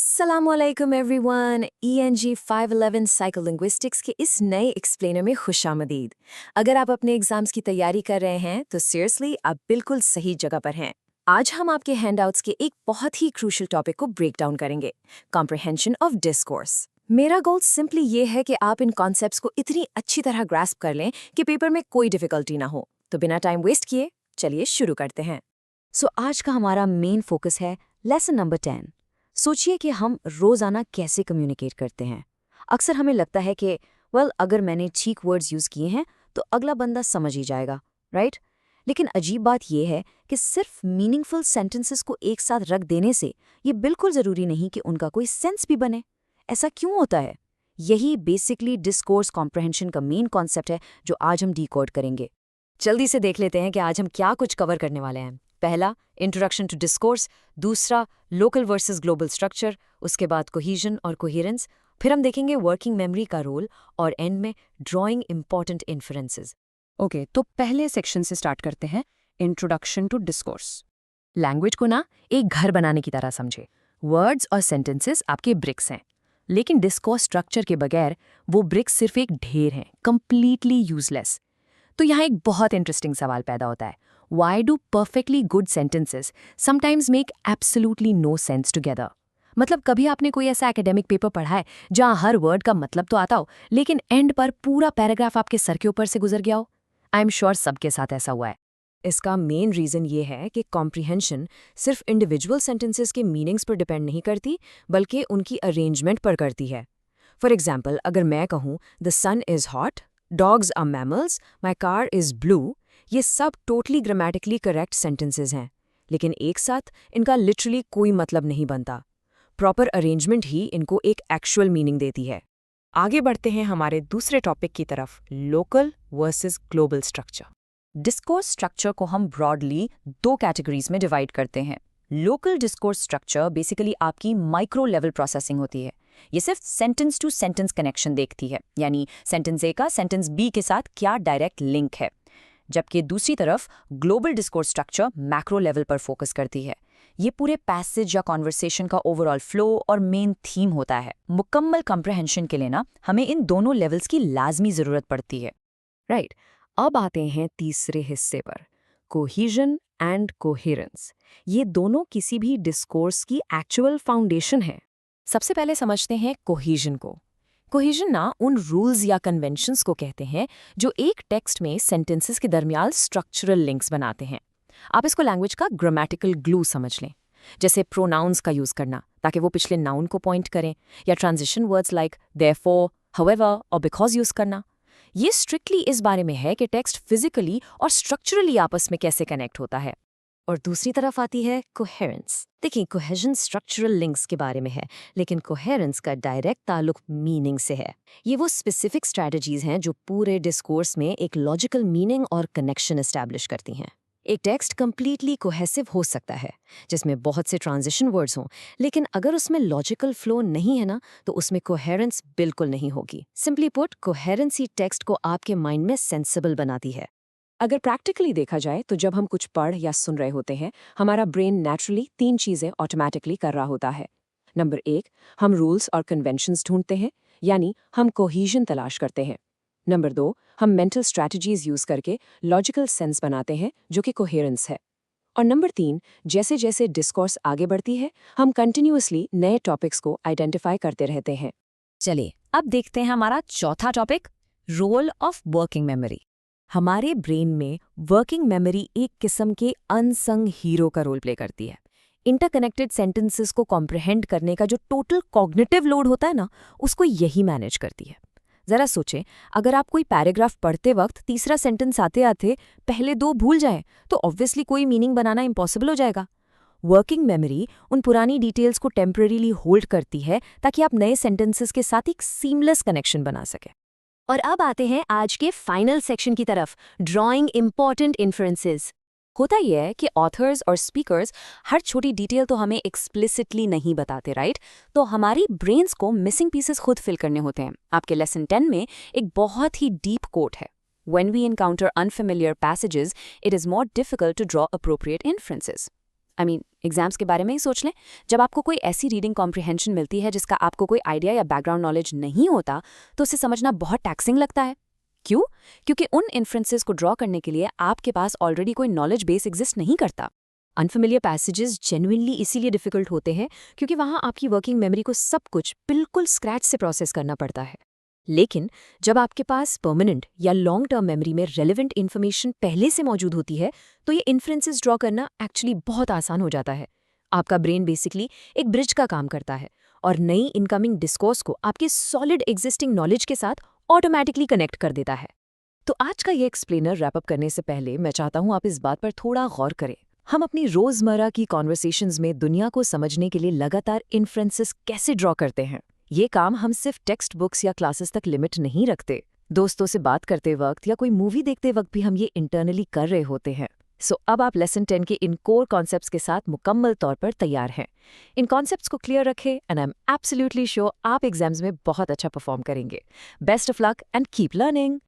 अस्सलामुअलैकुम everyone. ENG 511 psycholinguistics के इस नए एक्सप्लेनर में खुशामदीद। अगर आप अपने एग्जाम्स की तैयारी कर रहे हैं तो सीरियसली आप बिल्कुल सही जगह पर हैं। आज हम आपके हैंडआउट्स के एक बहुत ही क्रूशियल टॉपिक को ब्रेक डाउन करेंगे, कॉम्प्रिहेंशन ऑफ डिस्कोर्स। मेरा गोल सिंपली ये है कि आप इन कॉन्सेप्ट्स को इतनी अच्छी तरह ग्रास्प कर लें कि पेपर में कोई डिफिकल्टी ना हो। तो बिना टाइम वेस्ट किए चलिए शुरू करते हैं। आज का हमारा मेन फोकस है लेसन नंबर 10। सोचिए कि हम रोज़ाना कैसे कम्युनिकेट करते हैं। अक्सर हमें लगता है कि अगर मैंने ठीक वर्ड्स यूज़ किए हैं तो अगला बंदा समझ ही जाएगा, राइट? लेकिन अजीब बात यह है कि सिर्फ मीनिंगफुल सेंटेंसेस को एक साथ रख देने से ये बिल्कुल ज़रूरी नहीं कि उनका कोई सेंस भी बने। ऐसा क्यों होता है? यही बेसिकली डिस्कोर्स कॉम्प्रहेंशन का मेन कॉन्सेप्ट है जो आज हम डिकोड करेंगे। जल्दी से देख लेते हैं कि आज हम क्या कुछ कवर करने वाले हैं। पहला, इंट्रोडक्शन टू डिस्कोर्स। दूसरा, लोकल वर्सेस ग्लोबल स्ट्रक्चर। उसके बाद कोहीजन और कोहेरेंस। फिर हम देखेंगे वर्किंग मेमोरी का रोल और एंड में ड्राइंग इंपॉर्टेंट इन्फरेंसेस। ओके, तो पहले सेक्शन से स्टार्ट करते हैं, इंट्रोडक्शन टू डिस्कोर्स। लैंग्वेज को ना एक घर बनाने की तरह समझे। वर्ड्स और सेंटेंसेस आपके ब्रिक्स हैं, लेकिन डिस्कोर्स स्ट्रक्चर के बगैर वो ब्रिक्स सिर्फ एक ढेर हैं, कंप्लीटली यूजलेस। तो यहाँ एक बहुत इंटरेस्टिंग सवाल पैदा होता है, Why do perfectly good sentences sometimes make absolutely no sense together? मतलब कभी आपने कोई ऐसा एकेडमिक पेपर पढ़ा है जहाँ हर वर्ड का मतलब तो आता हो, लेकिन एंड पर पूरा पैराग्राफ आपके सर के ऊपर से गुजर गया हो? आई एम श्योर सबके साथ ऐसा हुआ है। इसका मेन रीज़न ये है कि कॉम्प्रिहेंशन सिर्फ इंडिविजुअल सेंटेंसेस के मीनिंग्स पर डिपेंड नहीं करती, बल्कि उनकी अरेंजमेंट पर करती है। फॉर एग्जाम्पल, अगर मैं कहूँ the sun is hot, dogs are mammals, my car is blue, ये सब टोटली ग्रामेटिकली करेक्ट सेंटेंसेस हैं, लेकिन एक साथ इनका लिटरली कोई मतलब नहीं बनता। प्रॉपर अरेंजमेंट ही इनको एक एक्चुअल मीनिंग देती है। आगे बढ़ते हैं हमारे दूसरे टॉपिक की तरफ, local versus global structure. Discourse structure को हम ब्रॉडली दो कैटेगरीज में डिवाइड करते हैं। लोकल डिस्कोर्स स्ट्रक्चर बेसिकली आपकी माइक्रो लेवल प्रोसेसिंग होती है। ये सिर्फ सेंटेंस टू सेंटेंस कनेक्शन देखती है, यानी सेंटेंस ए का सेंटेंस बी के साथ क्या डायरेक्ट लिंक है। जबकि दूसरी तरफ global discourse structure macro level पर फोकस करती है। ये पूरे पैसेज या कॉन्वर्सेशन का ओवरऑल फ्लो और मेन थीम होता है। मुकम्मल कॉम्प्रहेंशन के लिए ना हमें इन दोनों लेवल्स की लाजमी ज़रूरत पड़ती है। राइट, अब आते हैं तीसरे हिस्से पर, कोहीजन एंड कोहेरेंस। ये दोनों किसी भी डिस्कोर्स की एक्चुअल फाउंडेशन है। सबसे पहले समझते हैं कोहीजन को। कोहेजन ना उन रूल्स या कन्वेंशंस को कहते हैं जो एक टेक्स्ट में सेंटेंसेस के दरमियान स्ट्रक्चरल लिंक्स बनाते हैं। आप इसको लैंग्वेज का ग्रामेटिकल ग्लू समझ लें, जैसे प्रोनाउंस का यूज करना ताकि वो पिछले नाउन को पॉइंट करें, या transition words like therefore, however और बिकॉज यूज करना। ये स्ट्रिक्टली इस बारे में है कि टेक्स्ट फिजिकली और स्ट्रक्चरली आपस में कैसे कनेक्ट होता है। और दूसरी तरफ आती है कोहेरेंस। देखिए, कोहेजन स्ट्रक्चरल लिंक्स के बारे में है, लेकिन कोहेरेंस का डायरेक्ट ताल्लुक मीनिंग से है। ये वो स्पेसिफिक स्ट्रैटेजीज हैं जो पूरे डिस्कोर्स में एक लॉजिकल मीनिंग और कनेक्शन एस्टैब्लिश करती हैं। एक टेक्स्ट कंप्लीटली कोहेसिव हो सकता है जिसमें बहुत से ट्रांजिशन वर्ड्स हों, लेकिन अगर उसमें लॉजिकल फ्लो नहीं है ना, तो उसमें कोहेरेंस बिल्कुल नहीं होगी। सिंपली पुट, कोहेरेंसी टेक्स्ट को आपके माइंड में सेंसिबल बनाती है। अगर प्रैक्टिकली देखा जाए तो जब हम कुछ पढ़ या सुन रहे होते हैं, हमारा ब्रेन नेचुरली 3 चीज़ें ऑटोमैटिकली कर रहा होता है। नंबर 1, हम रूल्स और कन्वेंशंस ढूंढते हैं, यानी हम कोहीजन तलाश करते हैं। नंबर 2, हम मेंटल स्ट्रैटेजीज यूज करके लॉजिकल सेंस बनाते हैं, जो कि कोहेरेंस है। और नंबर 3, जैसे जैसे डिस्कोर्स आगे बढ़ती है, हम कंटिन्यूअसली नए टॉपिक्स को आइडेंटिफाई करते रहते हैं। चलिए अब देखते हैं हमारा चौथा topic, role of working memory. हमारे ब्रेन में वर्किंग मेमोरी एक किस्म के अनसंग हीरो का रोल प्ले करती है। इंटरकनेक्टेड सेंटेंसेस को कॉम्प्रहेंड करने का जो टोटल कॉग्निटिव लोड होता है ना, उसको यही मैनेज करती है। जरा सोचें, अगर आप कोई पैराग्राफ पढ़ते वक्त तीसरा सेंटेंस आते आते पहले 2 भूल जाएं, तो ऑब्वियसली कोई मीनिंग बनाना इम्पॉसिबल हो जाएगा। वर्किंग मेमोरी उन पुरानी डिटेल्स को टेम्परेरीली होल्ड करती है ताकि आप नए सेंटेंसेस के साथ एक सीमलेस कनेक्शन बना सकें। और अब आते हैं आज के फाइनल सेक्शन की तरफ, ड्राइंग इंपॉर्टेंट इन्फ्रेंसेस। होता यह है कि ऑथर्स और स्पीकर्स हर छोटी डिटेल तो हमें एक्सप्लिसिटली नहीं बताते, राइट? तो हमारी ब्रेन्स को मिसिंग पीसेस खुद फिल करने होते हैं। आपके लेसन 10 में एक बहुत ही डीप कोट है, When we encounter unfamiliar passages, it is more difficult to draw appropriate inferences. Exams के बारे में ही सोच लें। जब आपको कोई ऐसी रीडिंग कॉम्प्रिहेंशन मिलती है जिसका आपको कोई आइडिया या बैकग्राउंड नॉलेज नहीं होता, तो उसे समझना बहुत टैक्सिंग लगता है। क्यों? क्योंकि उन इन्फ्रेंसेस को ड्रॉ करने के लिए आपके पास ऑलरेडी कोई नॉलेज बेस एग्जिस्ट नहीं करता। अनफेमिलियर पैसेजेस जेन्युइनली इसीलिए डिफिकल्ट होते हैं क्योंकि वहाँ आपकी वर्किंग मेमोरी को सब कुछ बिल्कुल स्क्रैच से प्रोसेस करना पड़ता है। लेकिन जब आपके पास परमानेंट या लॉन्ग टर्म मेमोरी में रेलेवेंट इन्फॉर्मेशन पहले से मौजूद होती है, तो ये इन्फ्रेंसेस ड्रॉ करना एक्चुअली बहुत आसान हो जाता है। आपका ब्रेन बेसिकली एक ब्रिज का काम करता है और नई इनकमिंग डिस्कोर्स को आपके सॉलिड एग्जिस्टिंग नॉलेज के साथ ऑटोमेटिकली कनेक्ट कर देता है। तो आज का ये एक्सप्लेनर रैप अप करने से पहले मैं चाहता हूँ आप इस बात पर थोड़ा गौर करें। हम अपनी रोजमर्रा की कॉन्वर्सेशंस में दुनिया को समझने के लिए लगातार इन्फ्रेंसेस कैसे ड्रॉ करते हैं। ये काम हम सिर्फ टेक्स्ट बुक्स या क्लासेस तक लिमिट नहीं रखते। दोस्तों से बात करते वक्त या कोई मूवी देखते वक्त भी हम ये इंटरनली कर रहे होते हैं। सो अब आप लेसन 10 के इन कोर कॉन्सेप्ट्स के साथ मुकम्मल तौर पर तैयार हैं। इन कॉन्सेप्ट्स को क्लियर रखें and I am absolutely sure आप एग्जाम्स में बहुत अच्छा परफॉर्म करेंगे। Best of luck and keep learning.